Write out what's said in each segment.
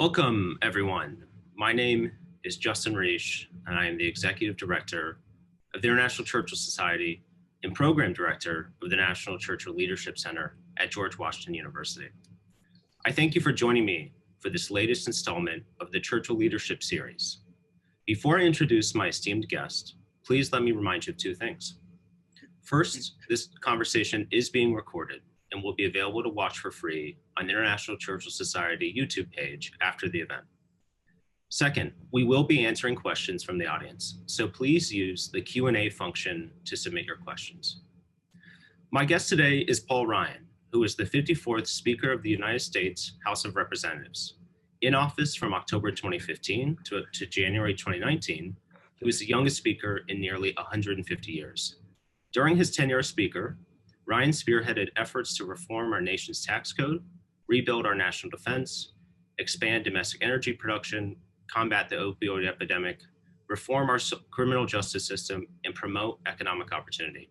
Welcome, everyone. My name is Justin Reash, and I am the Executive Director of the International Churchill Society and Program Director of the National Churchill Leadership Center at George Washington University. I thank you for joining me for this latest installment of the Churchill Leadership Series. Before I introduce my esteemed guest, please let me remind you of two things. First, this conversation is being recorded and will be available to watch for free on the International Churchill Society YouTube page after the event. Second, we will be answering questions from the audience, so please use the Q&A function to submit your questions. My guest today is Paul Ryan, who is the 54th Speaker of the United States House of Representatives. In office from October 2015 to January 2019, he was the youngest speaker in nearly 150 years. During his tenure as Speaker, Ryan spearheaded efforts to reform our nation's tax code, rebuild our national defense, expand domestic energy production, combat the opioid epidemic, reform our criminal justice system, and promote economic opportunity.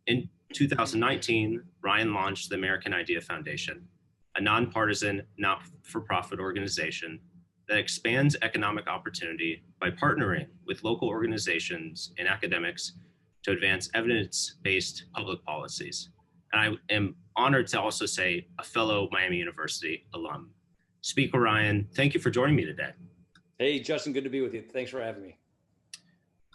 In 2019, Ryan launched the American Idea Foundation, a nonpartisan, not-for-profit organization that expands economic opportunity by partnering with local organizations and academics to advance evidence-based public policies. And I am honored to also say a fellow Miami University alum. Speaker Ryan, thank you for joining me today. Hey, Justin, good to be with you. Thanks for having me.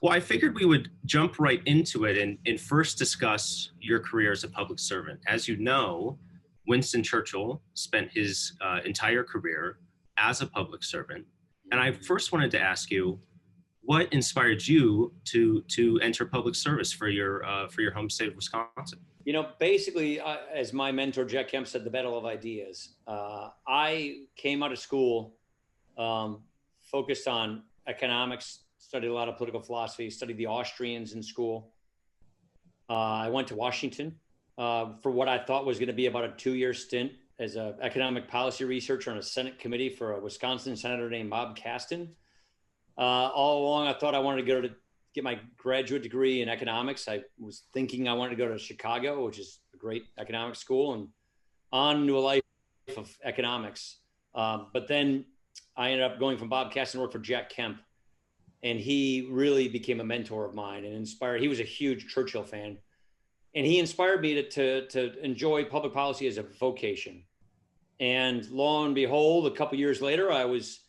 Well, I figured we would jump right into it and first discuss your career as a public servant. As you know, Winston Churchill spent his entire career as a public servant. And I first wanted to ask you, what inspired you to enter public service for your home state of Wisconsin? You know, basically, as my mentor, Jack Kemp, said, the battle of ideas. I came out of school focused on economics, studied a lot of political philosophy, studied the Austrians in school. I went to Washington for what I thought was going to be about a 2-year stint as an economic policy researcher on a Senate committee for a Wisconsin senator named Bob Caston. All along, I thought I wanted to go to get my graduate degree in economics. I was thinking I wanted to go to Chicago, which is a great economic school, and on to a life of economics. But then I ended up going from Bob Caston to work for Jack Kemp, and he really became a mentor of mine and inspired. He was a huge Churchill fan, and he inspired me to enjoy public policy as a vocation. And lo and behold, a couple years later, I was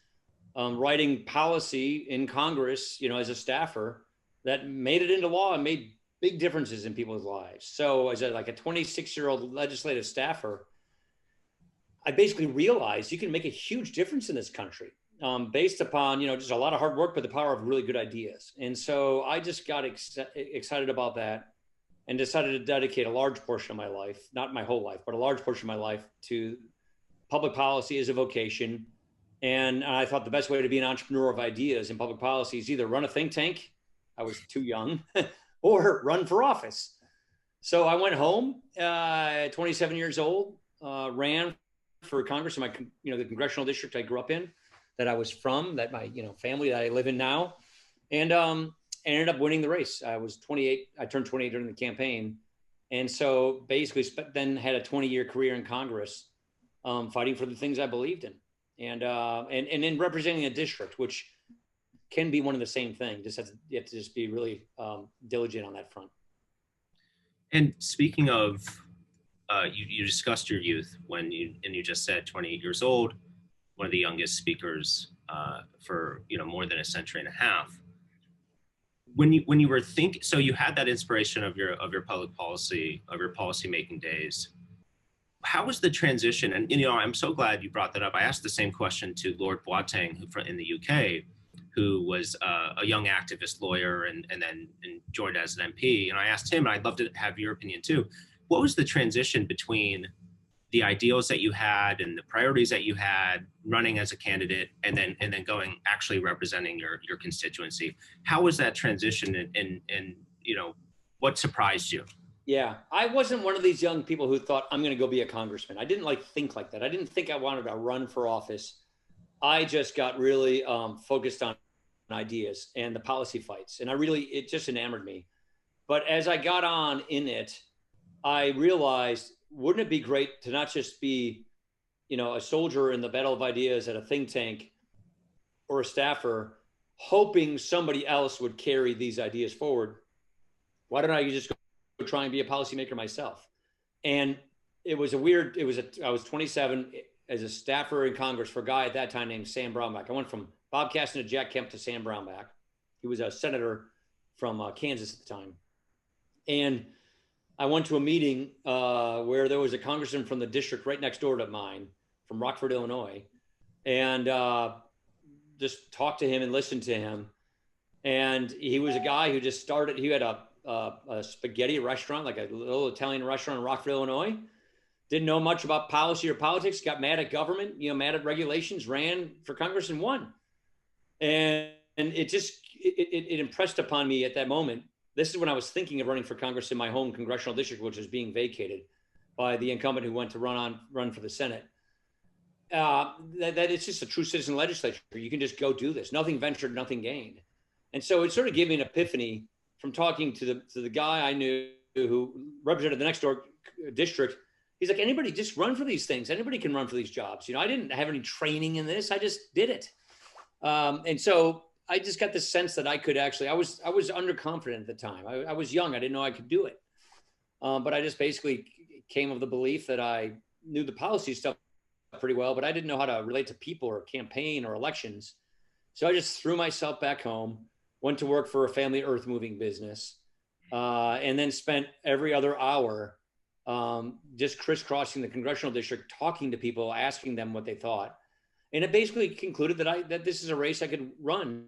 writing policy in Congress, as a staffer that made it into law and made big differences in people's lives. So as a 26-year-old legislative staffer, I basically realized you can make a huge difference in this country based upon, just a lot of hard work, but the power of really good ideas. And so I just got excited about that and decided to dedicate a large portion of my life, not my whole life, but a large portion of my life to public policy as a vocation. And I thought the best way to be an entrepreneur of ideas in public policy is either run a think tank, I was too young, or run for office. So I went home, 27 years old, ran for Congress in the congressional district I grew up in, that I was from, that my, family that I live in now, and ended up winning the race. I was 28. I turned 28 during the campaign. And so basically then had a 20-year career in Congress, fighting for the things I believed in. And in representing a district, which can be one of the same thing. You have to just be really diligent on that front. And speaking of, you discussed your youth you just said 28 years old, one of the youngest speakers for more than a century and a half. When you were thinking, so you had that inspiration of your public policy, of your policymaking days. How was the transition? And I'm so glad you brought that up. I asked the same question to Lord Boateng in the UK, who was a young activist lawyer and then joined as an MP. And I asked him, and I'd love to have your opinion too. What was the transition between the ideals that you had and the priorities that you had running as a candidate and then going actually representing your constituency? How was that transition and what surprised you? Yeah, I wasn't one of these young people who thought I'm going to go be a congressman. I didn't think like that. I didn't think I wanted to run for office. I just got really focused on ideas and the policy fights. And it just enamored me. But as I got on in it, I realized, wouldn't it be great to not just be a soldier in the battle of ideas at a think tank or a staffer, hoping somebody else would carry these ideas forward. Why don't I just go try and be a policymaker myself? And I was 27 as a staffer in Congress for a guy at that time named Sam Brownback. I went from Bob Caston to Jack Kemp to Sam Brownback. He was a senator from Kansas at the time. And I went to a meeting where there was a congressman from the district right next door to mine from Rockford, Illinois, and just talked to him and listened to him. And he was a guy who just started, he had a spaghetti restaurant, like a little Italian restaurant in Rockford, Illinois. Didn't know much about policy or politics, got mad at government, mad at regulations, ran for Congress and won. And it impressed upon me at that moment. This is when I was thinking of running for Congress in my home congressional district, which was being vacated by the incumbent who went to run for the Senate. That it's just a true citizen legislature. You can just go do this. Nothing ventured, nothing gained. And so it sort of gave me an epiphany from talking to the guy I knew who represented the next door district. He's like, anybody just run for these things. Anybody can run for these jobs. I didn't have any training in this. I just did it. And so I just got the sense that I could actually, I was underconfident at the time. I was young. I didn't know I could do it. But I just basically came of the belief that I knew the policy stuff pretty well, but I didn't know how to relate to people or campaign or elections. So I just threw myself back home, went to work for a family earth moving business, and then spent every other hour just crisscrossing the congressional district, talking to people, asking them what they thought. And it basically concluded that this is a race I could run.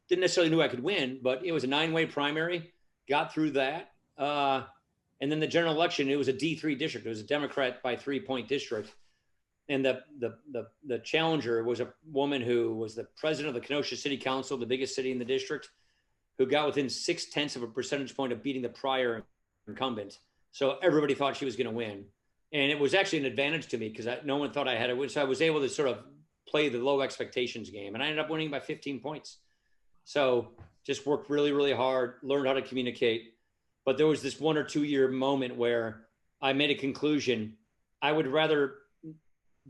Didn't necessarily know I could win, but it was a 9-way primary, got through that. And then the general election, it was a D3 district. It was a Democrat by 3-point district. And the challenger was a woman who was the president of the Kenosha City Council, the biggest city in the district, who got within 0.6 of a percentage point of beating the prior incumbent. So everybody thought she was going to win. And it was actually an advantage to me because no one thought I had it. So I was able to sort of play the low expectations game. And I ended up winning by 15 points. So just worked really, really hard, learned how to communicate. But there was this 1 or 2 year moment where I made a conclusion. I would rather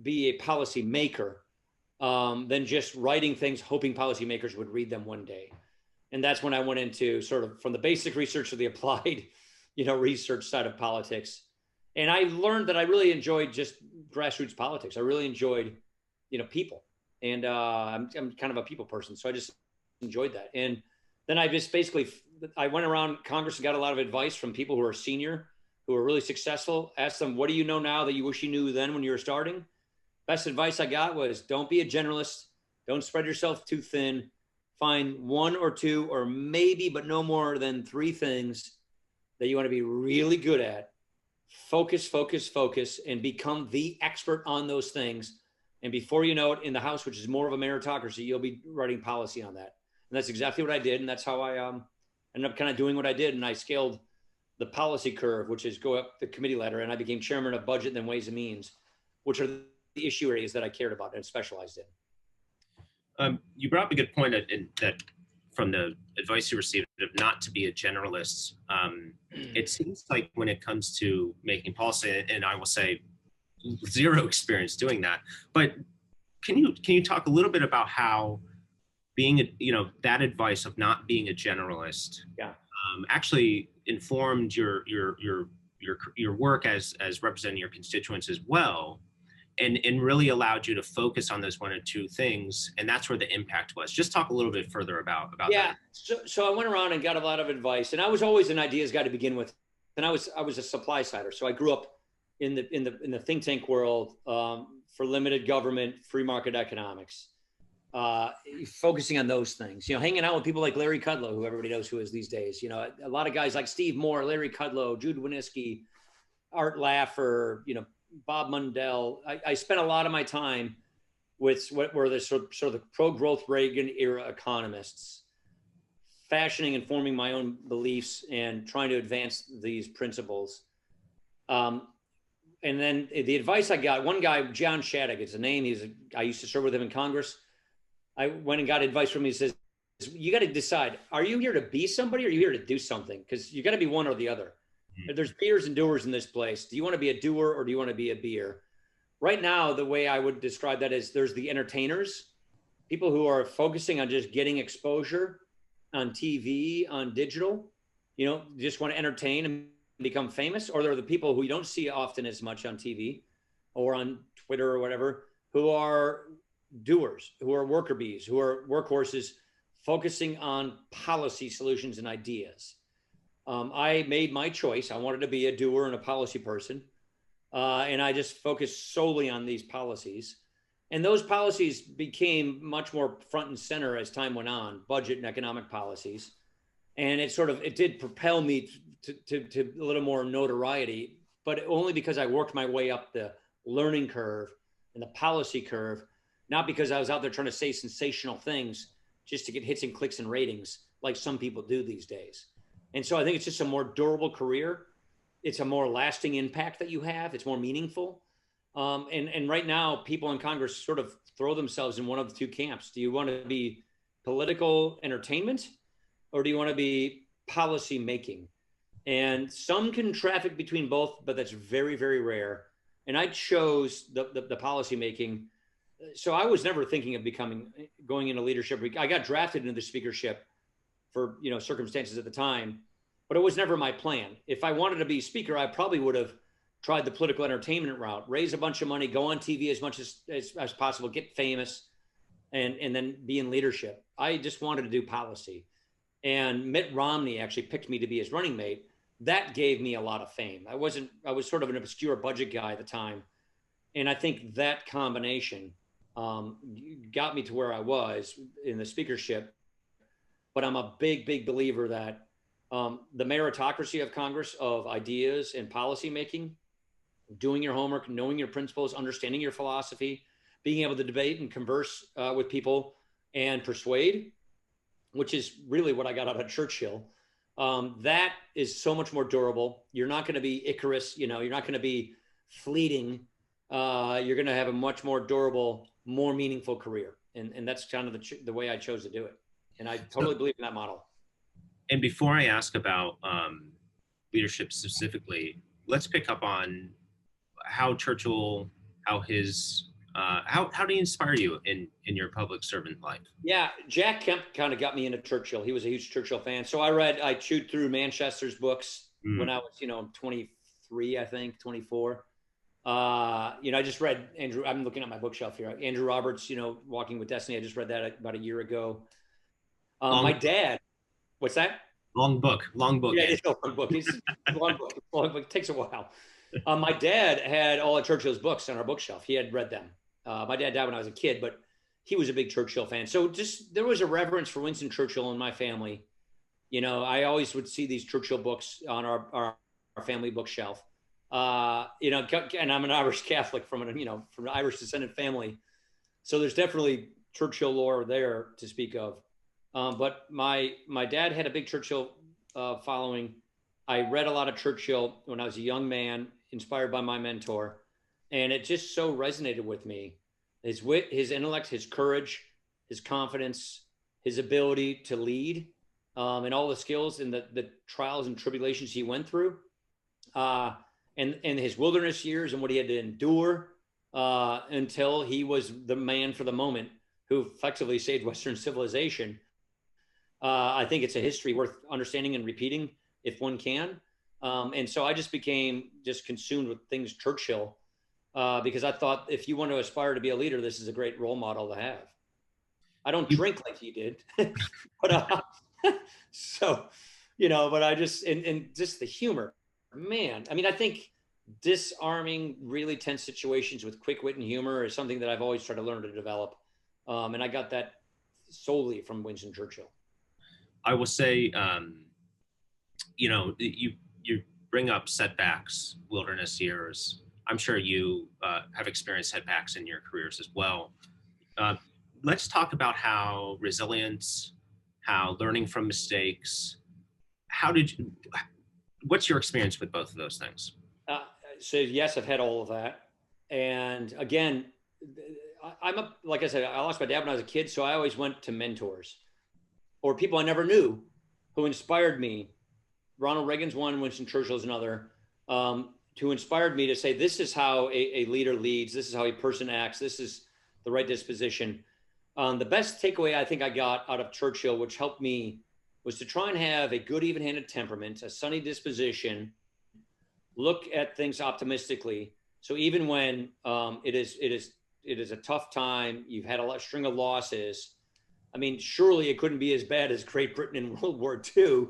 be a policy maker than just writing things, hoping policymakers would read them one day. And that's when I went into sort of from the basic research to the applied, research side of politics. And I learned that I really enjoyed just grassroots politics. I really enjoyed, people. And I'm kind of a people person. So I just enjoyed that. And then I just I went around Congress and got a lot of advice from people who are senior, who are really successful. Asked them, what do you know now that you wish you knew then when you were starting? Best advice I got was don't be a generalist. Don't spread yourself too thin. Find 1 or 2 or maybe, but no more than 3 things that you want to be really good at. Focus, focus, focus, and become the expert on those things. And before you know it, in the House, which is more of a meritocracy, you'll be writing policy on that. And that's exactly what I did. And that's how I ended up kind of doing what I did. And I scaled the policy curve, which is go up the committee ladder. And I became chairman of budget and then ways and means, which are the issue areas that I cared about and specialized in. You brought up a good point that from the advice you received of not to be a generalist. It seems like when it comes to making policy, and I will say 0 experience doing that, but can you talk a little bit about how being that advice of not being a generalist actually informed your work as representing your constituents as well, and really allowed you to focus on those 1 or 2 things, and that's where the impact was. Just talk a little bit further about that. So I went around and got a lot of advice, and I was always an ideas guy to begin with, and I was a supply sider. So I grew up in the think tank world for limited government, free market economics, focusing on those things. Hanging out with people like Larry Kudlow, who everybody knows who is these days. A lot of guys like Steve Moore, Larry Kudlow, Jude Winniski, Art Laffer, Bob Mundell. I spent a lot of my time with what were the sort of the pro-growth Reagan era economists, fashioning and forming my own beliefs and trying to advance these principles. And then the advice I got, one guy, John Shattuck, is a name. I used to serve with him in Congress. I went and got advice from him. He says, you got to decide, are you here to be somebody or are you here to do something? Because you got to be one or the other. There's beers and doers in this place. Do you want to be a doer or do you want to be a beer? right now, the way I would describe that is there's the entertainers, people who are focusing on just getting exposure on TV, on digital, just want to entertain and become famous, or there are the people who you don't see often as much on TV or on Twitter or whatever, who are doers, who are worker bees, who are workhorses, focusing on policy solutions and ideas. I made my choice. I wanted to be a doer and a policy person. And I just focused solely on these policies. And those policies became much more front and center as time went on, budget and economic policies. And it did propel me to a little more notoriety, but only because I worked my way up the learning curve and the policy curve, not because I was out there trying to say sensational things just to get hits and clicks and ratings like some people do these days. And so I think it's just a more durable career. It's a more lasting impact that you have. It's more meaningful. And right now, people in Congress sort of throw themselves in one of the two camps. Do you want to be political entertainment, or do you want to be policy making? And some can traffic between both, but that's very, very rare. And I chose the policy making. So I was never thinking of going into leadership. I got drafted into the speakership for circumstances at the time, but it was never my plan. If I wanted to be speaker, I probably would have tried the political entertainment route, raise a bunch of money, go on TV as much as possible, get famous, and then be in leadership. I just wanted to do policy. And Mitt Romney actually picked me to be his running mate. That gave me a lot of fame. I was sort of an obscure budget guy at the time. And I think that combination got me to where I was in the speakership. But I'm a big, big believer that the meritocracy of Congress, of ideas and policy making, doing your homework, knowing your principles, understanding your philosophy, being able to debate and converse with people and persuade, which is really what I got out of Churchill. That is so much more durable. You're not going to be Icarus, you're not going to be fleeting. You're going to have a much more durable, more meaningful career. And that's kind of the way I chose to do it. And I totally believe in that model. And before I ask about leadership specifically, let's pick up on how Churchill, how did he inspire you in your public servant life? Yeah, Jack Kemp kind of got me into Churchill. He was a huge Churchill fan. So I chewed through Manchester's books when I was, 23, I think, 24. I just read Andrew, I'm looking at my bookshelf here. Andrew Roberts, Walking with Destiny. I just read that about a year ago. My dad, what's that? Long book. Yeah, it's a long book. It's a long book. It takes a while. My dad had all of Churchill's books on our bookshelf. He had read them. My dad died when I was a kid, but he was a big Churchill fan. So there was a reverence for Winston Churchill in my family. I always would see these Churchill books on our family bookshelf. And I'm an Irish Catholic from an Irish descendant family. So there's definitely Churchill lore there to speak of. But my dad had a big Churchill following. I read a lot of Churchill when I was a young man, inspired by my mentor, and it just so resonated with me. His wit, his intellect, his courage, his confidence, his ability to lead, and all the skills and the trials and tribulations he went through, and his wilderness years and what he had to endure until he was the man for the moment who effectively saved Western civilization. I think it's a history worth understanding and repeating if one can. And so I just became consumed with things Churchill because I thought if you want to aspire to be a leader, this is a great role model to have. I don't drink like he did, but but I just, and just the humor, man. I mean, I think disarming really tense situations with quick wit and humor is something that I've always tried to learn to develop. And I got that solely from Winston Churchill. I will say, you bring up setbacks, wilderness years. I'm sure you have experienced setbacks in your careers as well. Let's talk about how resilience, how learning from mistakes, what's your experience with both of those things? So yes, I've had all of that. And again, like I said, I lost my dad when I was a kid. So I always went to mentors or people I never knew who inspired me. Ronald Reagan's one, Winston Churchill's another, who inspired me to say, this is how a leader leads. This is how a person acts. This is the right disposition. The best takeaway I think I got out of Churchill, which helped me, was to try and have a good, even-handed temperament, a sunny disposition, look at things optimistically. So even when it is a tough time, you've had a string of losses. I mean, surely it couldn't be as bad as Great Britain in World War II,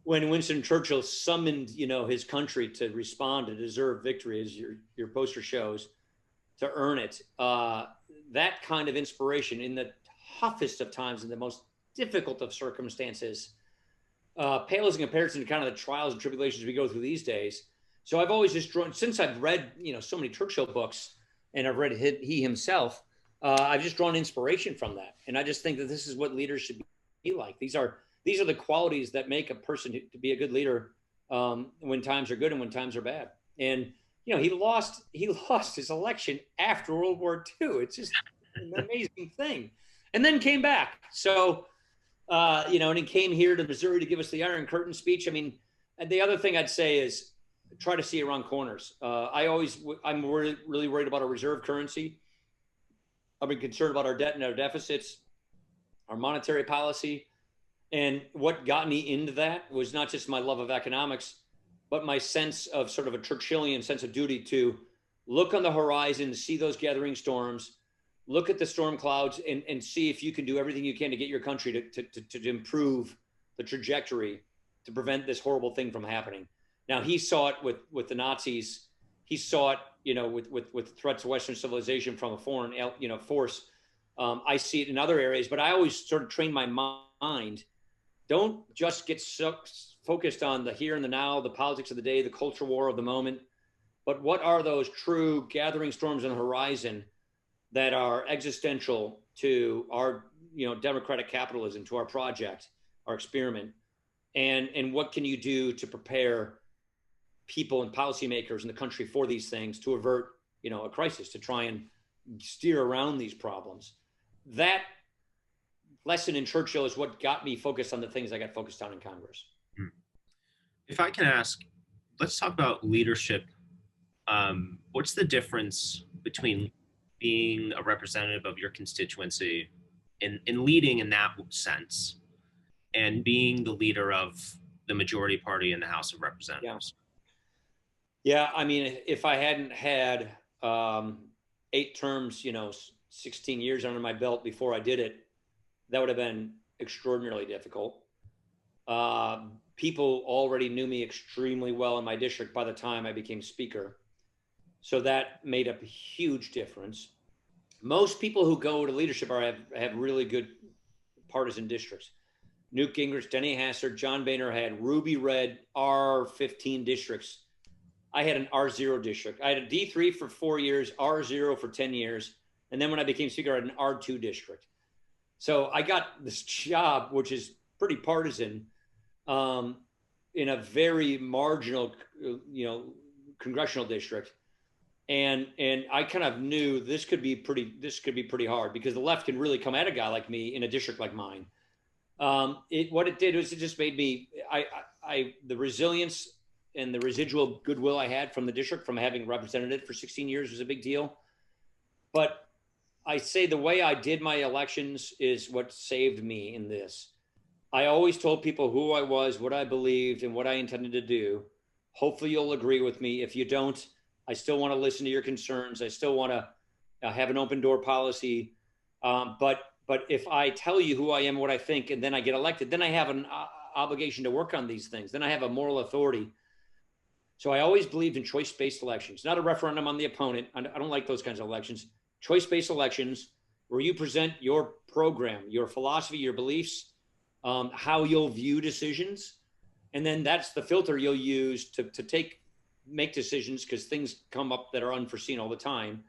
when Winston Churchill summoned, his country to respond to deserve victory, as your poster shows, to earn it. That kind of inspiration in the toughest of times, in the most difficult of circumstances, pales in comparison to kind of the trials and tribulations we go through these days. So I've always just drawn, since I've read, so many Churchill books, and I've read he himself, I've just drawn inspiration from that. And I just think that this is what leaders should be like. These are the qualities that make a person to be a good leader, when times are good and when times are bad. And he lost his election after World War II. It's just an amazing thing, and then came back. So, and he came here to Missouri to give us the Iron Curtain speech. I mean, the other thing I'd say is try to see around corners. I'm really worried about our reserve currency. I've been concerned about our debt and our deficits, our monetary policy. And what got me into that was not just my love of economics, but my sense of sort of a Churchillian sense of duty to look on the horizon, see those gathering storms, look at the storm clouds, and see if you can do everything you can to get your country to improve the trajectory to prevent this horrible thing from happening. Now, he saw it with the Nazis. He saw it, with threats to Western civilization from a foreign, force. I see it in other areas, but I always sort of train my mind. Don't just get so focused on the here and the now, the politics of the day, the culture war of the moment, but what are those true gathering storms on the horizon that are existential to our, democratic capitalism, to our project, our experiment, and what can you do to prepare people and policymakers in the country for these things, to avert, a crisis, to try and steer around these problems. That lesson in Churchill is what got me focused on the things I got focused on in Congress. If I can ask, let's talk about leadership. What's the difference between being a representative of your constituency and leading in that sense, and being the leader of the majority party in the House of Representatives? Yeah, I mean, if I hadn't had 8 terms, 16 years under my belt before I did it, that would have been extraordinarily difficult. People already knew me extremely well in my district by the time I became speaker. So that made a huge difference. Most people who go to leadership have really good partisan districts. Newt Gingrich, Denny Hassard, John Boehner had ruby red R15 districts. I had an R0 district. I had a D3 for 4 years, R0 for 10 years. And then when I became speaker, I had an R2 district. So I got this job, which is pretty partisan, in a very marginal, congressional district. And I kind of knew this could be pretty hard, because the left can really come at a guy like me in a district like mine. What it did was it just made me, the resilience and the residual goodwill I had from the district, from having represented it for 16 years, was a big deal. But I say the way I did my elections is what saved me in this. I always told people who I was, what I believed, and what I intended to do. Hopefully you'll agree with me. If you don't, I still want to listen to your concerns. I still want to have an open door policy. But if I tell you who I am, what I think, and then I get elected, then I have an obligation to work on these things. Then I have a moral authority. So I always believed in choice-based elections, not a referendum on the opponent. I don't like those kinds of elections. Choice-based elections where you present your program, your philosophy, your beliefs, how you'll view decisions. And then that's the filter you'll use to make decisions, because things come up that are unforeseen all the time.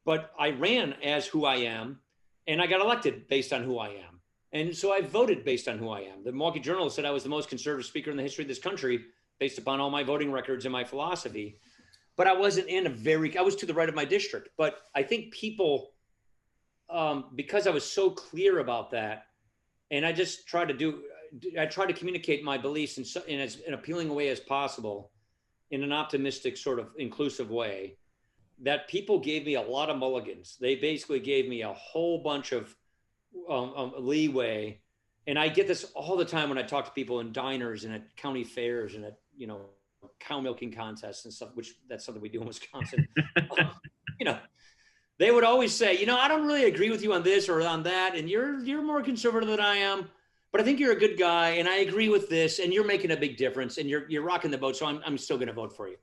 But I ran as who I am, and I got elected based on who I am. And so I voted based on who I am. The Milwaukee Journal said I was the most conservative speaker in the history of this country based upon all my voting records and my philosophy. But I wasn't I was to the right of my district. But I think people, because I was so clear about that, and I just tried to communicate my beliefs in as an appealing way as possible. in an optimistic sort of inclusive way, that people gave me a lot of mulligans. They basically gave me a whole bunch of leeway. And I get this all the time when I talk to people in diners and at county fairs and at, cow milking contests and stuff, which that's something we do in Wisconsin. you know, they would always say, I don't really agree with you on this or on that. And you're more conservative than I am, but I think you're a good guy. And I agree with this, and you're making a big difference, and you're rocking the boat. So I'm still going to vote for you.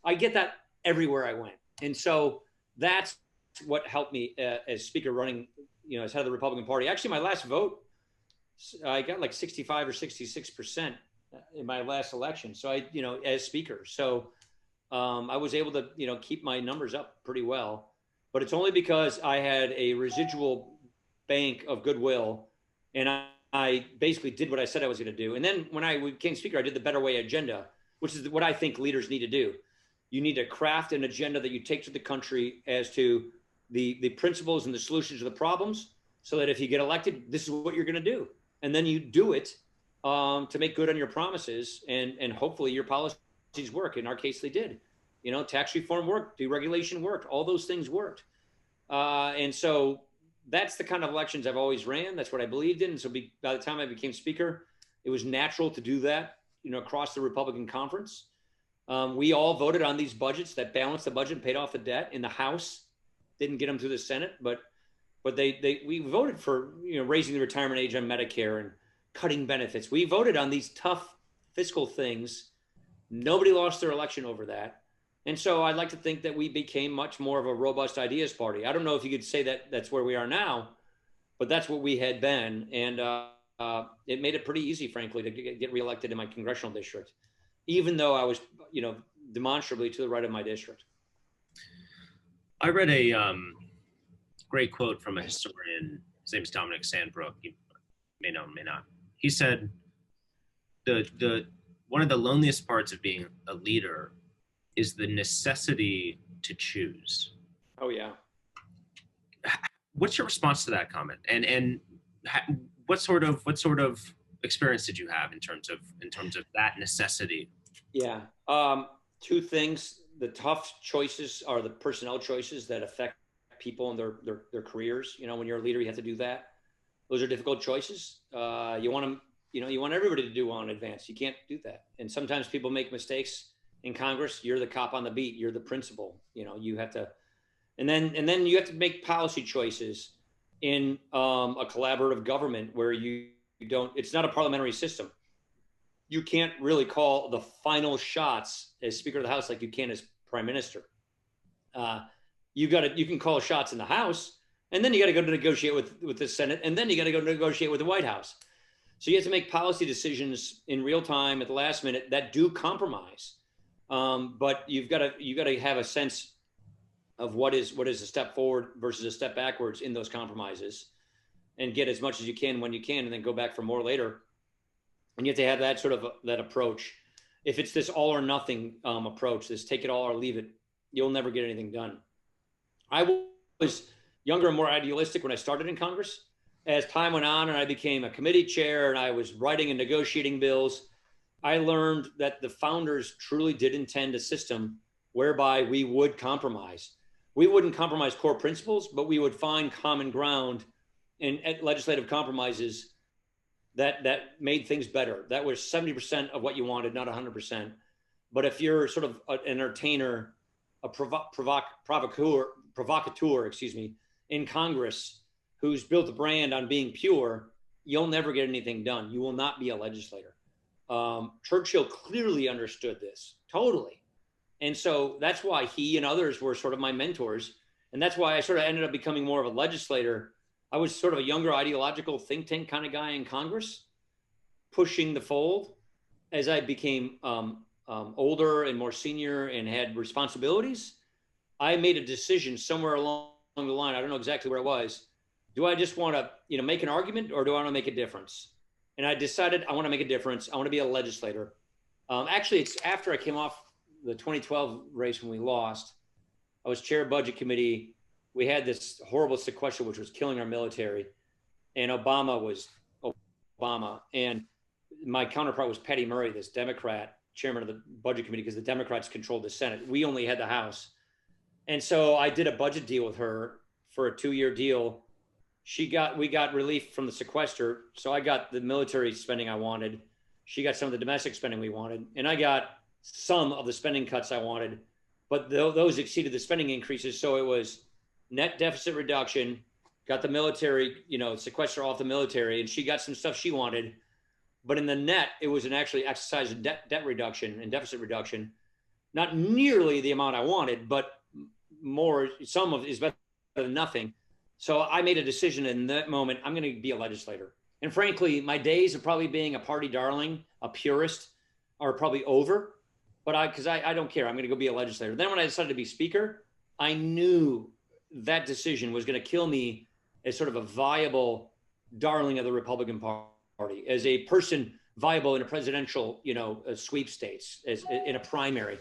I get that everywhere I went. And so that's what helped me as speaker running, as head of the Republican Party. Actually, my last vote, I got like 65 or 66% in my last election. So as speaker. So I was able to, keep my numbers up pretty well, but it's only because I had a residual bank of goodwill, and I basically did what I said I was going to do. And then when I became speaker, I did the Better Way agenda, which is what I think leaders need to do. You need to craft an agenda that you take to the country as to the principles and the solutions to the problems, so that if you get elected, this is what you're going to do. And then you do it to make good on your promises, and hopefully your policies work. In our case, they did. Tax reform worked, deregulation worked, all those things worked. And so that's the kind of elections I've always ran. That's what I believed in. And so by the time I became speaker, it was natural to do that, across the Republican conference. We all voted on these budgets that balanced the budget and paid off the debt in the House. Didn't get them through the Senate, but we voted for raising the retirement age on Medicare and cutting benefits. We voted on these tough fiscal things. Nobody lost their election over that. And so I'd like to think that we became much more of a robust ideas party. I don't know if you could say that that's where we are now, but that's what we had been. And it made it pretty easy, frankly, to get reelected in my congressional district, even though I was, demonstrably to the right of my district. I read a great quote from a historian. His name is Dominic Sandbrook. You may know, may not. He said, the one of the loneliest parts of being a leader is the necessity to choose. Oh yeah. What's your response to that comment? And what sort of experience did you have in terms of that necessity? Yeah. Two things. The tough choices are the personnel choices that affect people and their careers. When you're a leader, you have to do that. Those are difficult choices. You want everybody to do well in advance. You can't do that. And sometimes people make mistakes in Congress. You're the cop on the beat. You're the principal. You have to, and then you have to make policy choices in a collaborative government where you don't. It's not a parliamentary system. You can't really call the final shots as Speaker of the House like you can as Prime Minister. You can call shots in the House, and then you got to go to negotiate with the Senate, and then you got to go negotiate with the White House. So you have to make policy decisions in real time at the last minute that do compromise. But you've got to have a sense of what is a step forward versus a step backwards in those compromises, and get as much as you can when you can, and then go back for more later. And you have to have that sort of that approach. If it's this all or nothing approach, this take it all or leave it, you'll never get anything done. I was younger and more idealistic when I started in Congress. As time went on and I became a committee chair and I was writing and negotiating bills, I learned that the founders truly did intend a system whereby we would compromise. We wouldn't compromise core principles, but we would find common ground in legislative compromises that made things better. That was 70% of what you wanted, not 100%. But if you're sort of an entertainer, a provocateur, in Congress, who's built a brand on being pure, you'll never get anything done. You will not be a legislator. Churchill clearly understood this, totally. And so that's why he and others were sort of my mentors. And that's why I sort of ended up becoming more of a legislator. I was sort of a younger ideological think tank kind of guy in Congress, pushing the fold. As I became older and more senior and had responsibilities, I made a decision somewhere along the line. I don't know exactly where it was. Do I just want to, make an argument, or do I want to make a difference? And I decided I want to make a difference. I want to be a legislator. Actually, it's after I came off the 2012 race when we lost. I was chair of budget committee. We had this horrible sequester, which was killing our military. And Obama was Obama. And my counterpart was Patty Murray, this Democrat. chairman of the budget committee because the Democrats controlled the Senate. We only had the House. And so I did a budget deal with her for a 2-year deal. We got relief from the sequester. So I got the military spending I wanted. She got some of the domestic spending we wanted. And I got some of the spending cuts I wanted, but those exceeded the spending increases. So it was net deficit reduction, got the military, sequester off the military, and she got some stuff she wanted. But in the net, it was an actually exercise of debt reduction and deficit reduction. Not nearly the amount I wanted, but more, some of it is better than nothing. So I made a decision in that moment, I'm going to be a legislator. And frankly, my days of probably being a party darling, a purist, are probably over. But because I don't care, I'm going to go be a legislator. Then when I decided to be speaker, I knew that decision was going to kill me as sort of a viable darling of the Republican Party, as a person viable in a presidential, sweepstakes, as in a primary.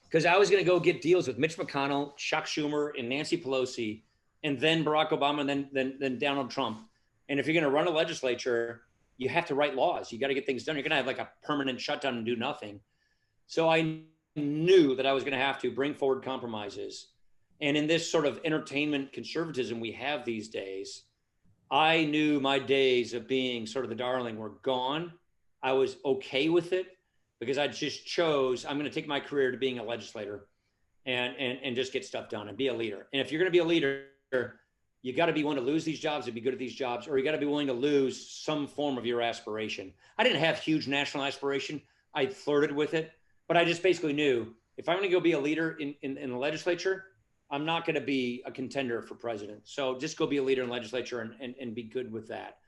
Because I was going to go get deals with Mitch McConnell, Chuck Schumer, and Nancy Pelosi, and then Barack Obama, and then Donald Trump. And if you're going to run a legislature, you have to write laws. You got to get things done. You're going to have like a permanent shutdown and do nothing. So I knew that I was going to have to bring forward compromises. And in this sort of entertainment conservatism we have these days, I knew my days of being sort of the darling were gone. I was okay with it because I just chose, I'm going to take my career to being a legislator and just get stuff done and be a leader. And if you're going to be a leader, you got to be willing to lose these jobs and be good at these jobs, or you got to be willing to lose some form of your aspiration. I didn't have huge national aspiration. I flirted with it, but I just basically knew if I'm going to go be a leader in the legislature, I'm not going to be a contender for president. So just go be a leader in legislature and be good with that.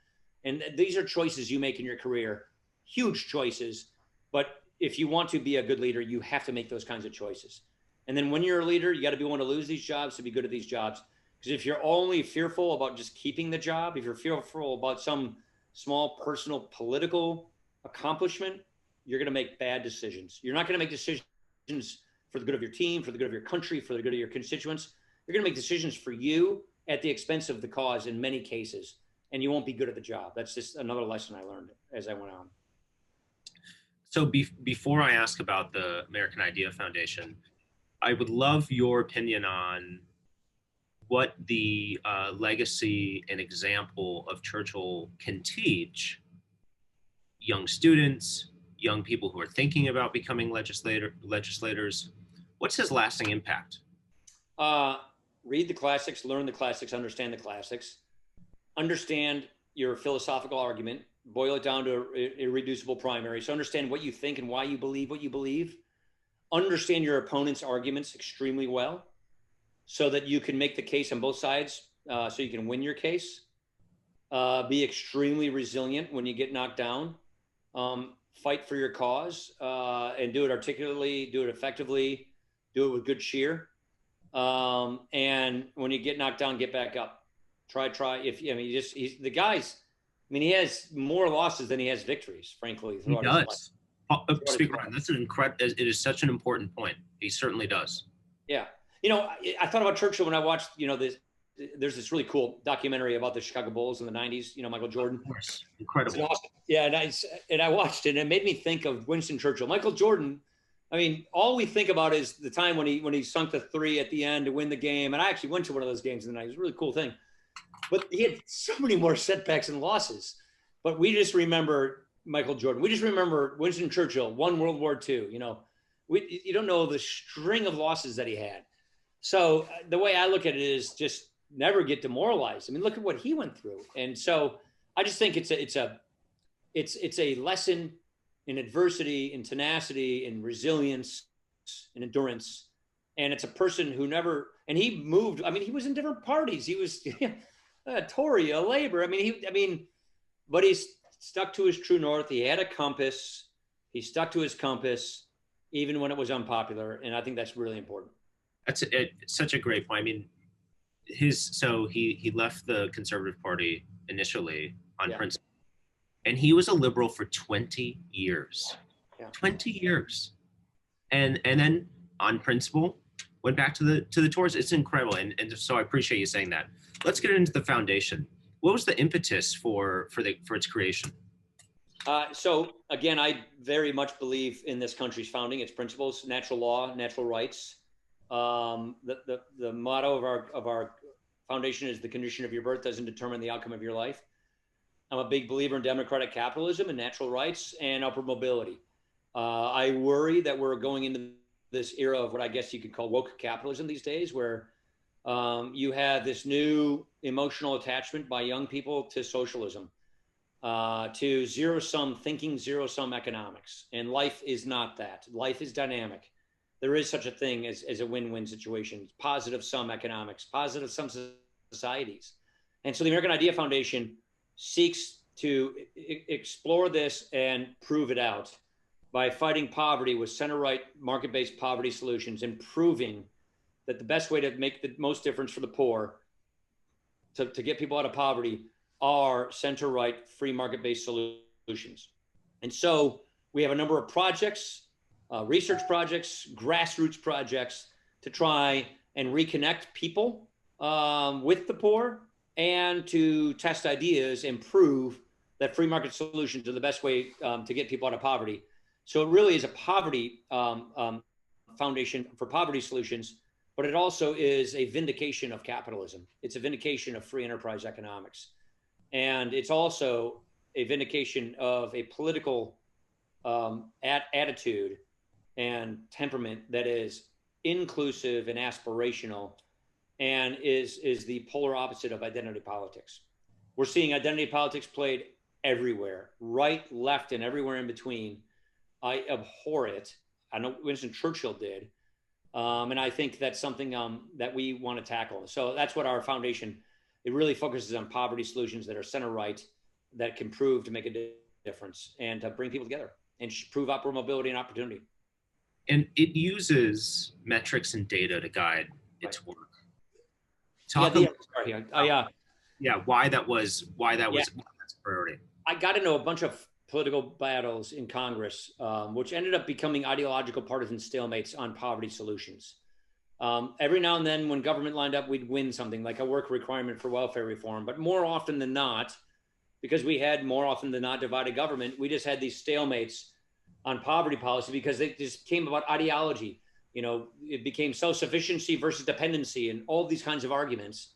And these are choices you make in your career, huge choices. But if you want to be a good leader, you have to make those kinds of choices. And then when you're a leader, you got to be willing to lose these jobs to be good at these jobs. Because if you're only fearful about just keeping the job, if you're fearful about some small personal political accomplishment, you're going to make bad decisions. You're not going to make decisions for the good of your team, for the good of your country, for the good of your constituents. You're going to make decisions for you at the expense of the cause in many cases, and you won't be good at the job. That's just another lesson I learned as I went on. So before I ask about the American Idea Foundation, I would love your opinion on what the legacy and example of Churchill can teach young students, young people who are thinking about becoming legislators. What's his lasting impact? Read the classics, learn the classics, understand the classics, understand your philosophical argument, boil it down to irreducible primary. So understand what you think and why you believe what you believe. Understand your opponent's arguments extremely well so that you can make the case on both sides, so you can win your case. Be extremely resilient when you get knocked down. Fight for your cause and do it articulately, do it effectively, do it with good cheer. And when you get knocked down, get back up. Try. He has more losses than he has victories, frankly. He does. Speaker, that's an incredible. It is such an important point. He certainly does. Yeah. I thought about Churchill when I watched, there's this really cool documentary about the Chicago Bulls in the 90s, Michael Jordan. Of course. Incredible. Awesome. Yeah. And I watched it and it made me think of Winston Churchill. Michael Jordan, all we think about is the time when he sunk the three at the end to win the game. And I actually went to one of those games in the 90s. It was a really cool thing. But he had so many more setbacks and losses. But we just remember Michael Jordan. We just remember Winston Churchill, won World War II. You don't know the string of losses that he had. So the way I look at it is just never get demoralized. Look at what he went through. And so I just think it's a lesson in adversity, in tenacity, in resilience, in endurance. And it's a person who never, and he moved, he was in different parties. He was a Tory, a Labor. But he's stuck to his true north. He had a compass. He stuck to his compass, even when it was unpopular. And I think that's really important. That's such a great point. He left the Conservative Party initially on principle, and he was a liberal for 20 years. Yeah. 20 years, and then on principle went back to the Tories. It's incredible, and so I appreciate you saying that. Let's get into the foundation. What was the impetus for its creation? So again, I very much believe in this country's founding, its principles, natural law, natural rights. The motto of our foundation is the condition of your birth doesn't determine the outcome of your life. I'm a big believer in democratic capitalism and natural rights and upward mobility. I worry that we're going into this era of what I guess you could call woke capitalism these days, where you have this new emotional attachment by young people to socialism, to zero sum thinking, zero sum economics. And life is not that. Life is dynamic. There is such a thing as a win win situation, positive sum economics, positive sum societies. And so the American Idea Foundation seeks to explore this and prove it out by fighting poverty with center right market based poverty solutions and proving that the best way to make the most difference for the poor, to get people out of poverty, are center right free market based solutions. And so we have a number of projects, research projects, grassroots projects to try and reconnect people with the poor and to test ideas and prove that free market solutions are the best way to get people out of poverty. So it really is a poverty foundation for poverty solutions, but it also is a vindication of capitalism. It's a vindication of free enterprise economics. And it's also a vindication of a political attitude and temperament that is inclusive and aspirational, and is the polar opposite of identity politics. We're seeing identity politics played everywhere, right, left, and everywhere in between. I abhor it. I know Winston Churchill did. And I think that's something that we want to tackle. So that's what our foundation, it really focuses on poverty solutions that are center right, that can prove to make a difference and to bring people together and prove upward mobility and opportunity. And it uses metrics and data to guide its work. Why that was a priority. I got into a bunch of political battles in Congress, which ended up becoming ideological partisan stalemates on poverty solutions. Every now and then when government lined up, we'd win something like a work requirement for welfare reform. But more often than not, because we had more often than not divided government, we just had these stalemates on poverty policy because they just came about ideology. You know, it became self-sufficiency versus dependency and all these kinds of arguments.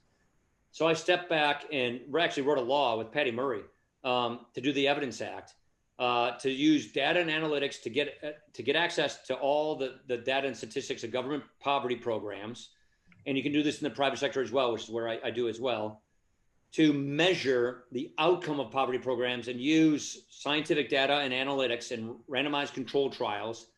So I stepped back and actually wrote a law with Patty Murray to do the Evidence Act, to use data and analytics to get access to all the data and statistics of government poverty programs. And you can do this in the private sector as well, which is where I do as well, to measure the outcome of poverty programs and use scientific data and analytics and randomized controlled trials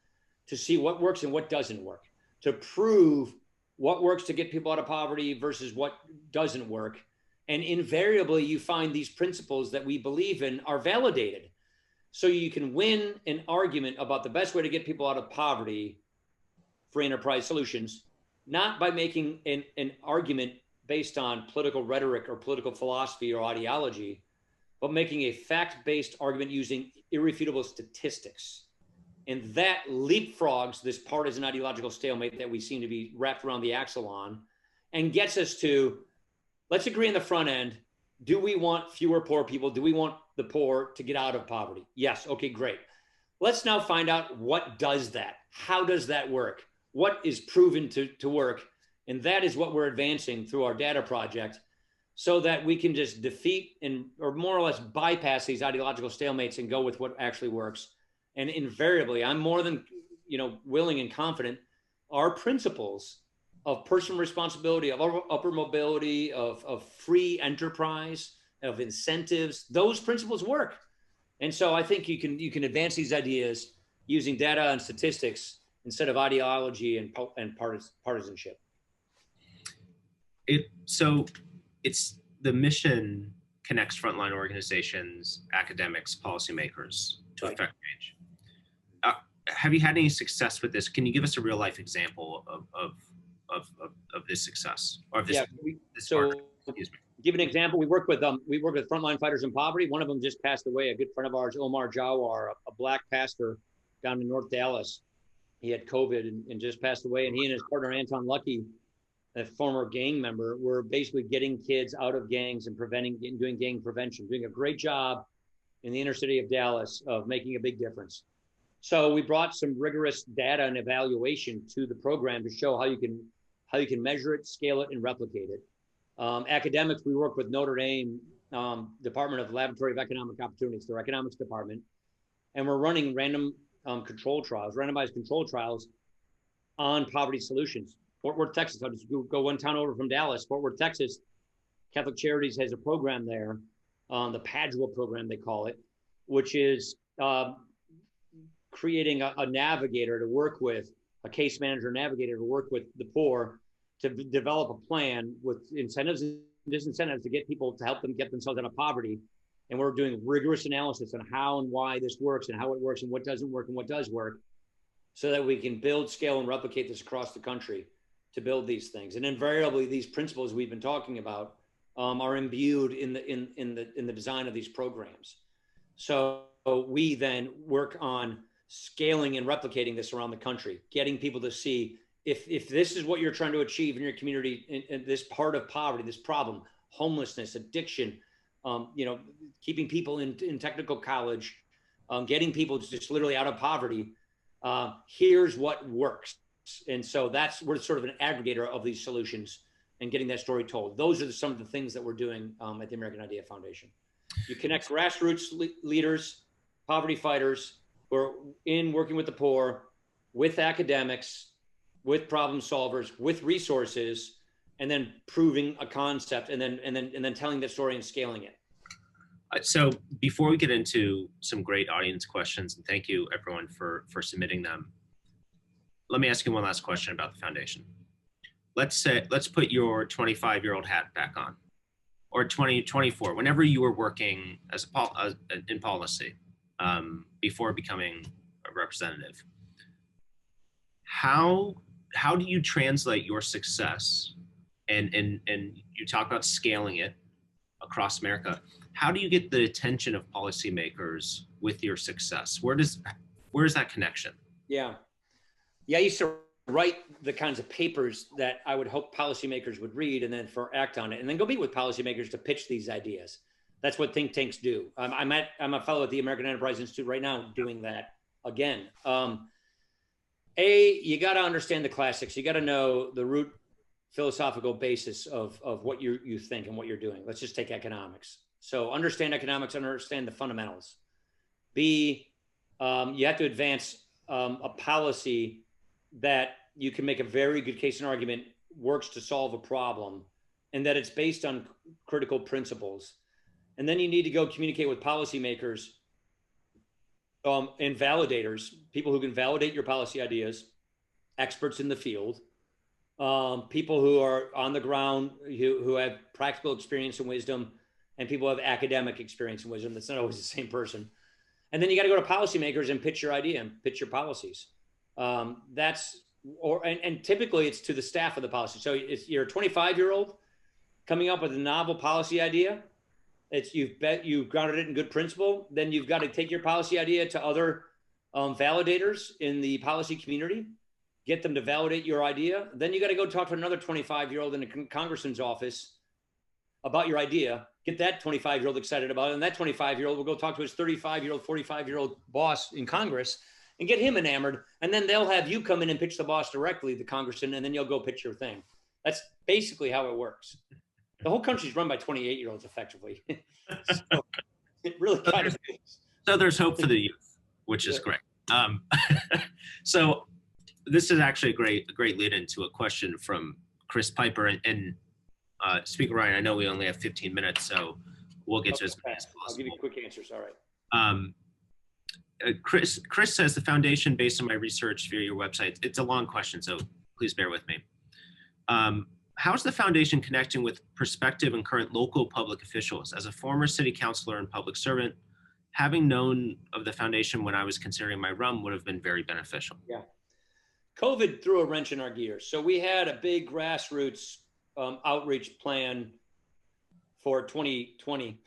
to see what works and what doesn't work, to prove what works to get people out of poverty versus what doesn't work. And invariably, you find these principles that we believe in are validated. So you can win an argument about the best way to get people out of poverty, free enterprise solutions, not by making an argument based on political rhetoric or political philosophy or ideology, but making a fact-based argument using irrefutable statistics. And that leapfrogs this partisan ideological stalemate that we seem to be wrapped around the axle on, and gets us to, let's agree on the front end. Do we want fewer poor people? Do we want the poor to get out of poverty? Yes. Okay, great. Let's now find out what does that. How does that work? What is proven to work? And that is what we're advancing through our data project, so that we can just defeat or more or less bypass these ideological stalemates and go with what actually works. And invariably, I'm more than willing and confident, our principles of personal responsibility, of upward mobility, of free enterprise, of incentives, those principles work. And so I think you can advance these ideas using data and statistics instead of ideology and partisanship. It's the mission connects frontline organizations, academics, policymakers to affect change. Have you had any success with this? Can you give us a real life example of this success or of this? Yeah, give an example. We work with frontline fighters in poverty. One of them just passed away. A good friend of ours, Omar Jawar, a black pastor down in North Dallas. He had COVID and just passed away. And he and his partner Anton Lucky, a former gang member, were basically getting kids out of gangs and doing gang prevention, doing a great job in the inner city of Dallas of making a big difference. So we brought some rigorous data and evaluation to the program to show how you can measure it, scale it, and replicate it. Academics, we work with Notre Dame Department of Laboratory of Economic Opportunities, their economics department, and we're running randomized control trials on poverty solutions. Fort Worth, Texas. I'll just go one town over from Dallas. Fort Worth, Texas. Catholic Charities has a program there, the Padua program they call it, which is creating a navigator to work with, a case manager navigator to work with the poor to develop a plan with incentives and disincentives to get people, to help them get themselves out of poverty. And we're doing rigorous analysis on how and why this works and how it works and what doesn't work and what does work, so that we can build, scale, and replicate this across the country to build these things. And invariably, these principles we've been talking about are imbued in the design of these programs. So we then work on scaling and replicating this around the country, getting people to see if this is what you're trying to achieve in your community, in this part of poverty, this problem, homelessness, addiction, keeping people in technical college, getting people just literally out of poverty. Here's what works. And so we're sort of an aggregator of these solutions and getting that story told. Those are some of the things that we're doing at the American Idea Foundation. You connect grassroots leaders, poverty fighters who are working with the poor, with academics, with problem solvers, with resources, and then proving a concept, and then telling that story and scaling it. So before we get into some great audience questions, and thank you everyone for submitting them, let me ask you one last question about the foundation. Let's put your 25-year-old hat back on, or 24, whenever you were working in policy before becoming a representative. How do you translate your success, and you talk about scaling it across America? How do you get the attention of policymakers with your success? Where's that connection? Yeah, I used to write the kinds of papers that I would hope policymakers would read and then act on it, and then go meet with policymakers to pitch these ideas. That's what think tanks do. I'm a fellow at the American Enterprise Institute right now doing that again. You got to understand the classics. You got to know the root philosophical basis of what you think and what you're doing. Let's just take economics. So understand economics, understand the fundamentals. B, you have to advance a policy that you can make a very good case and argument works to solve a problem, and that it's based on critical principles. And then you need to go communicate with policymakers and validators, people who can validate your policy ideas, experts in the field, people who are on the ground, who have practical experience and wisdom, and people who have academic experience and wisdom. That's not always the same person. And then you got to go to policymakers and pitch your idea and pitch your policies. And typically it's to the staff of the policy. So you're a 25-year-old coming up with a novel policy idea. You've grounded it in good principle. Then you've got to take your policy idea to other validators in the policy community, get them to validate your idea. Then you got to go talk to another 25-year-old in a congressman's office about your idea, get that 25-year-old excited about it. And that 25-year-old will go talk to his 35-year-old, 45-year-old boss in Congress and get him enamored. And then they'll have you come in and pitch the boss directly, the congressman, and then you'll go pitch your thing. That's basically how it works. The whole country's run by 28-year-olds effectively. So it really kind of is. So there's hope for the youth, which is great. So this is actually a great lead into a question from Chris Piper. And Speaker Ryan, I know we only have 15 minutes, so we'll get to as many as possible. I'll give you quick answers. All right. Chris says, the foundation, based on my research via your website, it's a long question, so please bear with me. How's the foundation connecting with prospective and current local public officials? As a former city councilor and public servant, having known of the foundation when I was considering my run would have been very beneficial. Yeah. COVID threw a wrench in our gears. So we had a big grassroots outreach plan for 2020.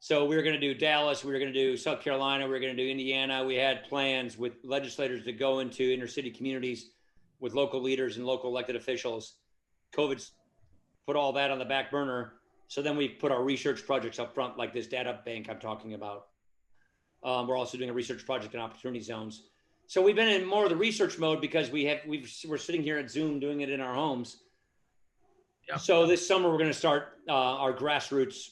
So we were going to do Dallas, we were going to do South Carolina, we were going to do Indiana. We had plans with legislators to go into inner city communities with local leaders and local elected officials. COVID's put all that on the back burner. So then we put our research projects up front, like this data bank I'm talking about. We're also doing a research project in opportunity zones. So we've been in more of the research mode because we're sitting here at Zoom doing it in our homes. Yeah. So this summer we're going to start our grassroots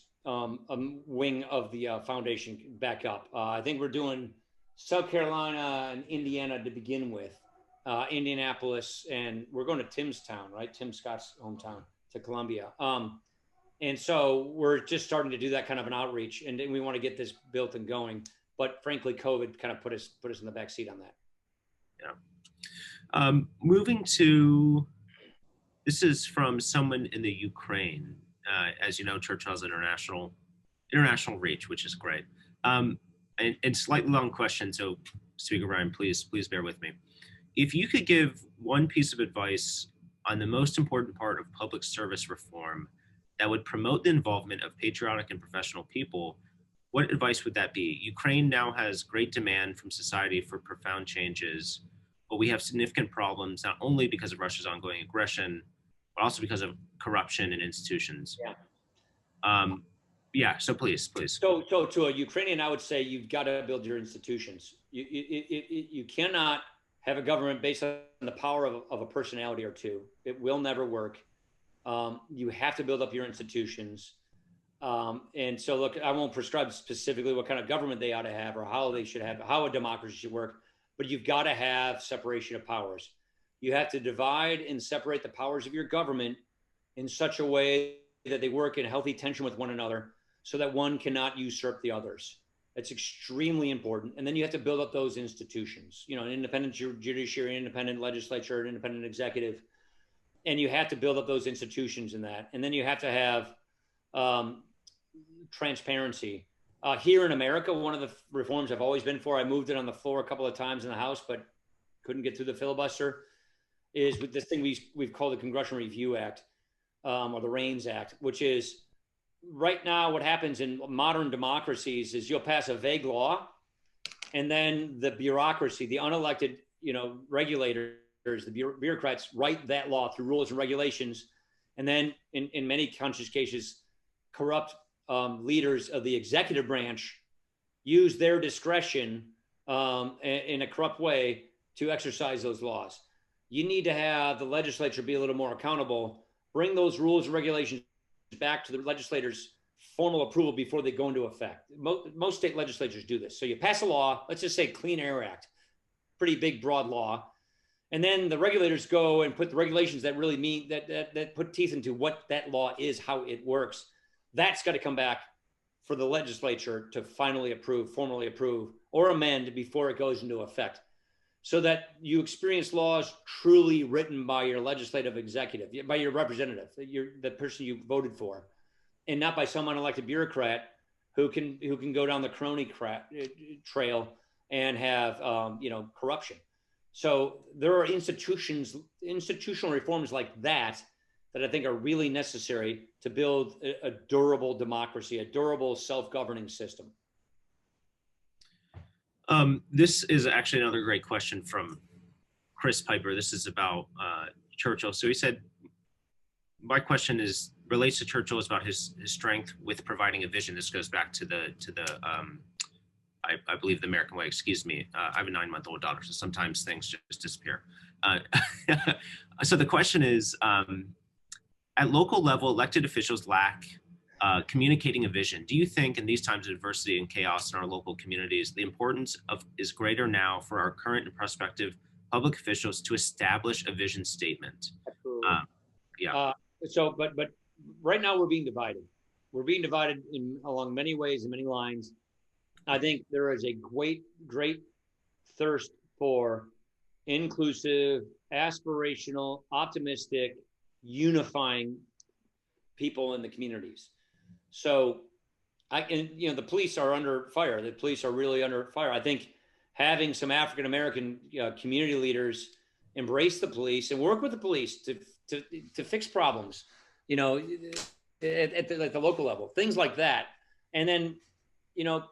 wing of the foundation back up. I think we're doing South Carolina and Indiana to begin with, Indianapolis, and we're going to Tim's town, right? Tim Scott's hometown, to Columbia. And so we're just starting to do that kind of an outreach, and we want to get this built and going. But frankly, COVID kind of put us in the back seat on that. Yeah. Moving to, this is from someone in the Ukraine. As you know, Churchill has international reach, which is great. And slightly long question, so Speaker Ryan, please bear with me. If you could give one piece of advice on the most important part of public service reform that would promote the involvement of patriotic and professional people, what advice would that be? Ukraine now has great demand from society for profound changes, but we have significant problems, not only because of Russia's ongoing aggression, but also because of corruption in institutions. Yeah. So please. So to a Ukrainian, I would say you've got to build your institutions. You cannot have a government based on the power of a personality or two. It will never work. You have to build up your institutions. And so, look, I won't prescribe specifically what kind of government they ought to have or how they should have, how a democracy should work, but you've got to have separation of powers. You have to divide and separate the powers of your government in such a way that they work in healthy tension with one another so that one cannot usurp the others. It's extremely important. And then you have to build up those institutions, an independent judiciary, independent legislature, an independent executive. And you have to build up those institutions in that. And then you have to have transparency. Here in America, one of the reforms I've always been for, I moved it on the floor a couple of times in the House, but couldn't get through the filibuster, is with this thing we've called the Congressional Review Act, or the REINS Act, which is right now what happens in modern democracies is you'll pass a vague law, and then the bureaucracy, the unelected, regulators, the bureaucrats write that law through rules and regulations, and then in many countries' cases, corrupt leaders of the executive branch use their discretion in a corrupt way to exercise those laws. You need to have the legislature be a little more accountable, bring those rules and regulations back to the legislators' formal approval before they go into effect. Most state legislatures do this. So you pass a law, let's just say Clean Air Act, pretty big, broad law. And then the regulators go and put the regulations that really mean that put teeth into what that law is, how it works. That's got to come back for the legislature to finally approve, formally approve, or amend before it goes into effect, so that you experience laws truly written by your legislative executive, by your representative, the person you voted for, and not by some unelected bureaucrat who can go down the crony trail and have corruption. So there are institutional reforms like that I think are really necessary to build a durable democracy, a durable self-governing system. This is actually another great question from Chris Piper. This is about Churchill. So he said, my question relates to Churchill, is about his strength with providing a vision. This goes back to the I believe the American way, excuse me. I have a 9-month-old daughter, so sometimes things just disappear. So the question is, at local level, elected officials lack communicating a vision. Do you think in these times of adversity and chaos in our local communities, the importance is greater now for our current and prospective public officials to establish a vision statement? Absolutely. But right now we're being divided. We're being divided along many ways and many lines. I think there is a great thirst for inclusive, aspirational, optimistic, unifying people in the communities. So the police are under fire. The police are really under fire. I think having some African-American community leaders embrace the police and work with the police to fix problems, at the local level, things like that. And then,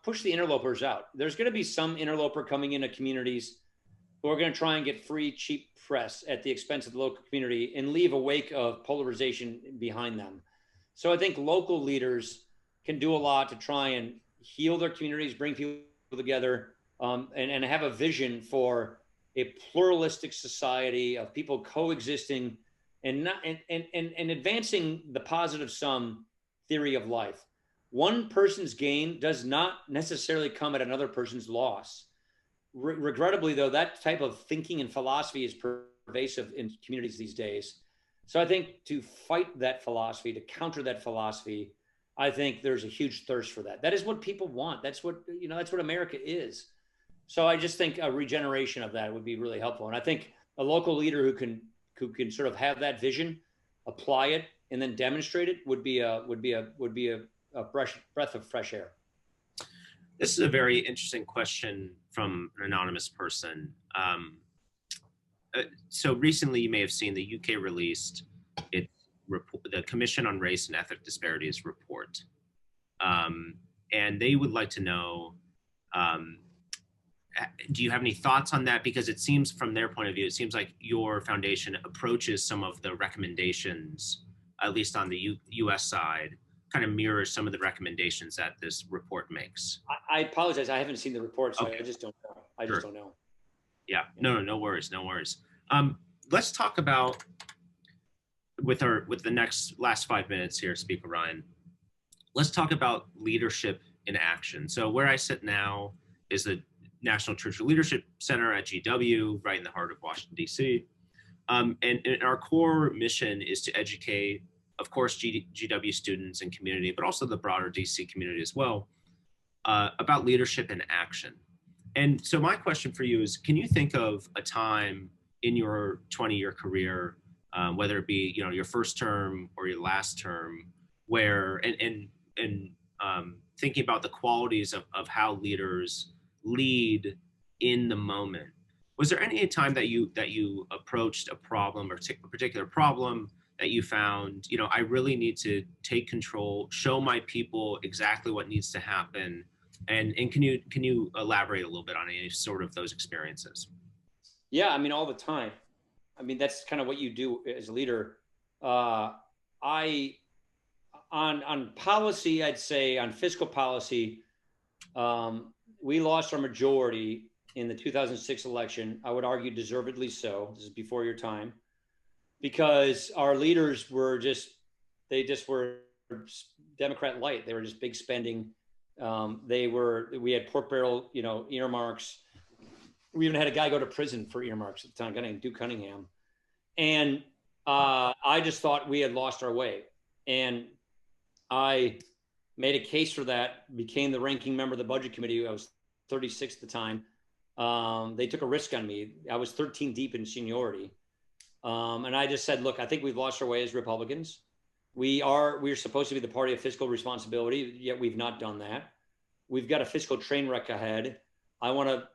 push the interlopers out. There's going to be some interloper coming into communities who are going to try and get free, cheap press at the expense of the local community and leave a wake of polarization behind them. So I think local leaders can do a lot to try and heal their communities, bring people together, and have a vision for a pluralistic society of people coexisting and not and advancing the positive sum theory of life. One person's gain does not necessarily come at another person's loss. Regrettably, though, that type of thinking and philosophy is pervasive in communities these days. So I think to fight that philosophy, to counter that philosophy, I think there's a huge thirst for that. That is what people want. That's what, that's what America is. So I just think a regeneration of that would be really helpful. And I think a local leader who can sort of have that vision, apply it, and then demonstrate it would be a breath of fresh air. This is a very interesting question from an anonymous person. So recently, you may have seen the UK released the Commission on Race and Ethnic Disparities report. And they would like to know, do you have any thoughts on that? Because it seems from their point of view, it seems like your foundation approaches some of the recommendations, at least on the US side, kind of mirrors some of the recommendations that this report makes. I apologize. I haven't seen the report, so okay. I just don't know. I just don't know. Yeah, no worries. Let's talk about, with the last 5 minutes here, Speaker Ryan, let's talk about leadership in action. So where I sit now is the National Churchill Leadership Center at GW, right in the heart of Washington, D.C. And our core mission is to educate, of course, GW students and community, but also the broader DC community as well, about leadership in action. And so my question for you is, can you think of a time in your 20-year career, whether it be your first term or your last term, where and thinking about the qualities of how leaders lead in the moment, was there any time that you approached a problem or a particular problem that you found, I really need to take control, show my people exactly what needs to happen, and can you elaborate a little bit on any sort of those experiences? Yeah, I mean, all the time. I mean, that's kind of what you do as a leader. On policy, I'd say on fiscal policy, we lost our majority in the 2006 election. I would argue deservedly so. This is before your time, because our leaders were they were Democrat light. They were just big spending. We had pork barrel, earmarks. We even had a guy go to prison for earmarks at the time, a guy named Duke Cunningham. And I just thought we had lost our way. And I made a case for that, became the ranking member of the budget committee. I was 36 at the time. They took a risk on me. I was 13 deep in seniority. And I just said, look, I think we've lost our way as Republicans. We're supposed to be the party of fiscal responsibility, yet we've not done that. We've got a fiscal train wreck ahead. I want to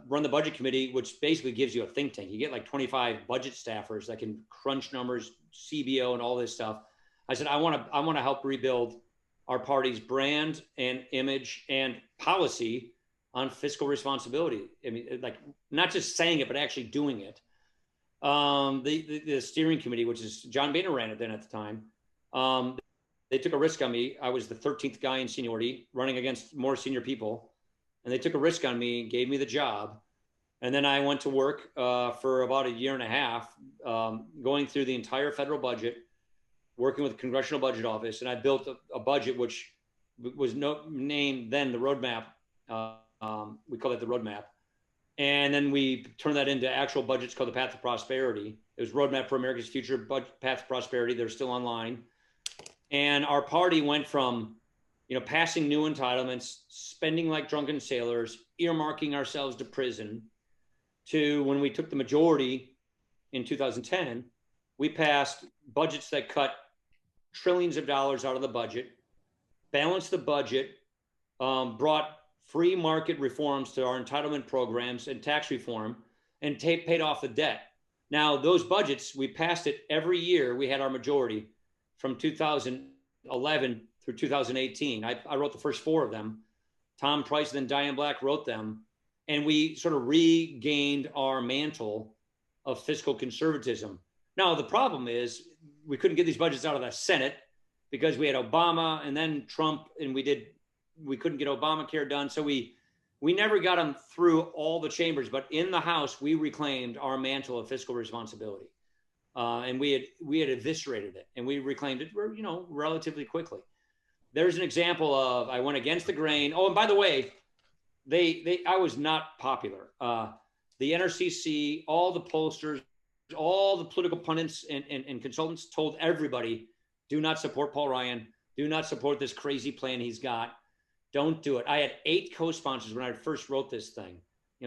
run the budget committee, which basically gives you a think tank. You get like 25 budget staffers that can crunch numbers, CBO, and all this stuff. I said, I want to help rebuild our party's brand and image and policy on fiscal responsibility. I mean, like not just saying it, but actually doing it. The steering committee, which is John Boehner ran it then at the time, they took a risk on me. I was the 13th guy in seniority running against more senior people. And they took a risk on me, gave me the job. And then I went to work for about a year and a half, going through the entire federal budget, working with the Congressional Budget Office. And I built a budget which was named then the roadmap. We call it the roadmap. And then we turned that into actual budgets called the Path to Prosperity. It was Roadmap for America's Future, Path to Prosperity. They're still online. And our party went from passing new entitlements, spending like drunken sailors, earmarking ourselves to prison, to when we took the majority in 2010, we passed budgets that cut trillions of dollars out of the budget, balanced the budget, brought free market reforms to our entitlement programs and tax reform, and paid off the debt. Now, those budgets, we passed it every year. We had our majority from 2011 through 2018. I wrote the first 4 of them. Tom Price and then Diane Black wrote them. And we sort of regained our mantle of fiscal conservatism. Now, the problem is we couldn't get these budgets out of the Senate. because we had Obama and then Trump, and we couldn't get Obamacare done. So we never got them through all the chambers, but in the House, we reclaimed our mantle of fiscal responsibility. And we had eviscerated it, and we reclaimed it, relatively quickly. There's an example of, I went against the grain. Oh, and by the way, I was not popular. The NRCC, all the pollsters, all the political pundits and consultants told everybody, do not support Paul Ryan. Do not support this crazy plan he's got. Don't do it. I had 8 co-sponsors when I first wrote this thing.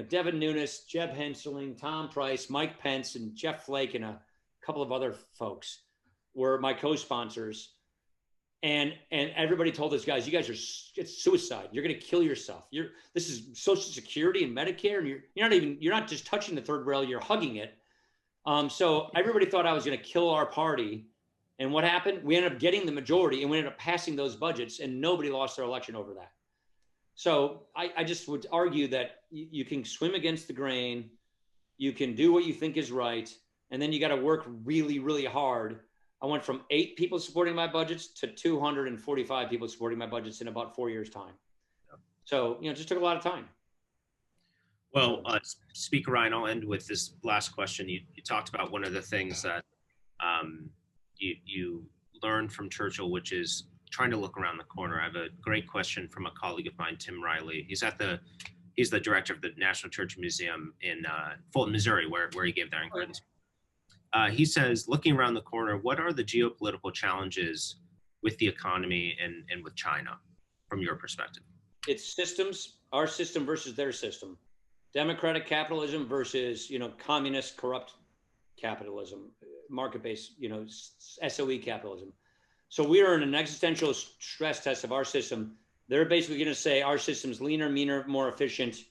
Devin Nunes, Jeb Henseling, Tom Price, Mike Pence, and Jeff Flake, and a couple of other folks were my co-sponsors. And everybody told us, guys, you guys it's suicide. You're going to kill yourself. This is Social Security and Medicare, and you're not just touching the third rail, you're hugging it. So everybody thought I was going to kill our party. And what happened? We ended up getting the majority, and we ended up passing those budgets, and nobody lost their election over that. So I just would argue that you can swim against the grain, you can do what you think is right, and then you got to work really, really hard. I went from 8 people supporting my budgets to 245 people supporting my budgets in about 4 years' time. So, it just took a lot of time. Well, Speaker Ryan, I'll end with this last question. You talked about one of the things that you learned from Churchill, which is trying to look around the corner. I have a great question from a colleague of mine, Tim Riley. He's the director of the National Church Museum in Fulton, Missouri, where he gave that incredible. He says, looking around the corner, what are the geopolitical challenges with the economy and with China, from your perspective? It's systems, our system versus their system. Democratic capitalism versus, communist corrupt capitalism, market-based, SOE capitalism. So we are in an existential stress test of our system. They're basically going to say our system's leaner, meaner, more efficient,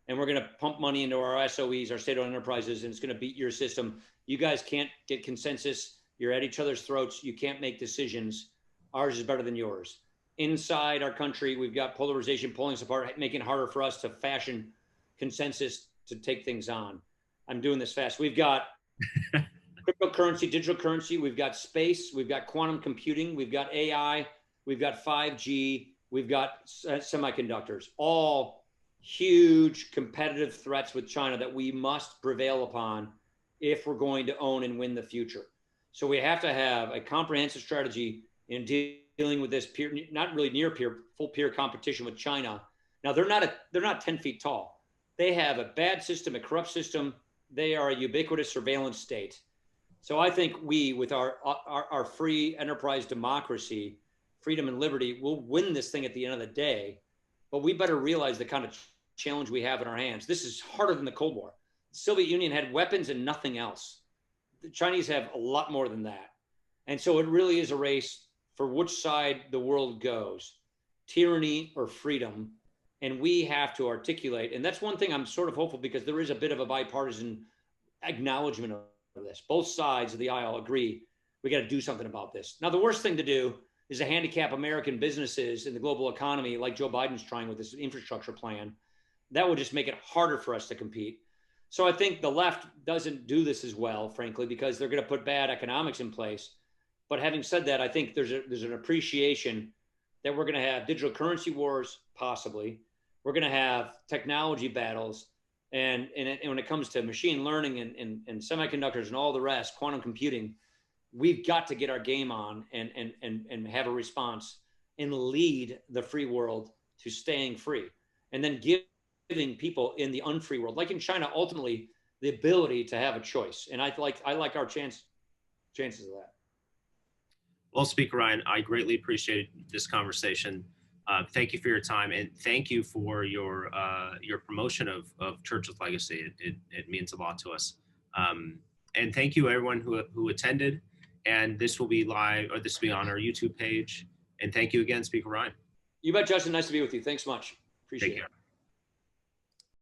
and we're going to pump money into our SOEs, our state-owned enterprises, and it's going to beat your system. You guys can't get consensus. You're at each other's throats. You can't make decisions. Ours is better than yours. Inside our country, we've got polarization pulling us apart, making it harder for us to fashion consensus to take things on. I'm doing this fast. We've got cryptocurrency, digital currency. We've got space. We've got quantum computing. We've got AI. We've got 5G. We've got semiconductors. All huge competitive threats with China that we must prevail upon if we're going to own and win the future. So we have to have a comprehensive strategy in dealing with this peer, not really near peer, full peer competition with China. Now they're not 10 feet tall. They have a bad system, a corrupt system. They are a ubiquitous surveillance state. So I think we, with our free enterprise democracy, freedom and liberty, will win this thing at the end of the day. But we better realize the kind of challenge we have in our hands. This is harder than the Cold War. The Soviet Union had weapons and nothing else. The Chinese have a lot more than that. And so it really is a race for which side the world goes, tyranny or freedom. And we have to articulate. And that's one thing I'm sort of hopeful, because there is a bit of a bipartisan acknowledgement of this. Both sides of the aisle agree we got to do something about this. Now, the worst thing to do is to handicap American businesses in the global economy, like Joe Biden's trying with this infrastructure plan. That would just make it harder for us to compete. So I think the left doesn't do this as well, frankly, because they're going to put bad economics in place. But having said that, I think there's an appreciation that we're going to have digital currency wars, possibly. We're going to have technology battles. And when it comes to machine learning and semiconductors and all the rest, quantum computing, we've got to get our game on and have a response and lead the free world to staying free. And then giving people in the unfree world, like in China, ultimately the ability to have a choice. And I like our chances of that. Well, Speaker Ryan, I greatly appreciate this conversation. Thank you for your time, and thank you for your promotion of Churchill's legacy. It means a lot to us. And thank you everyone who attended. And this will be live, or this will be on our YouTube page. And thank you again, Speaker Ryan. You bet, Justin. Nice to be with you. Thanks much. Appreciate it. Take care.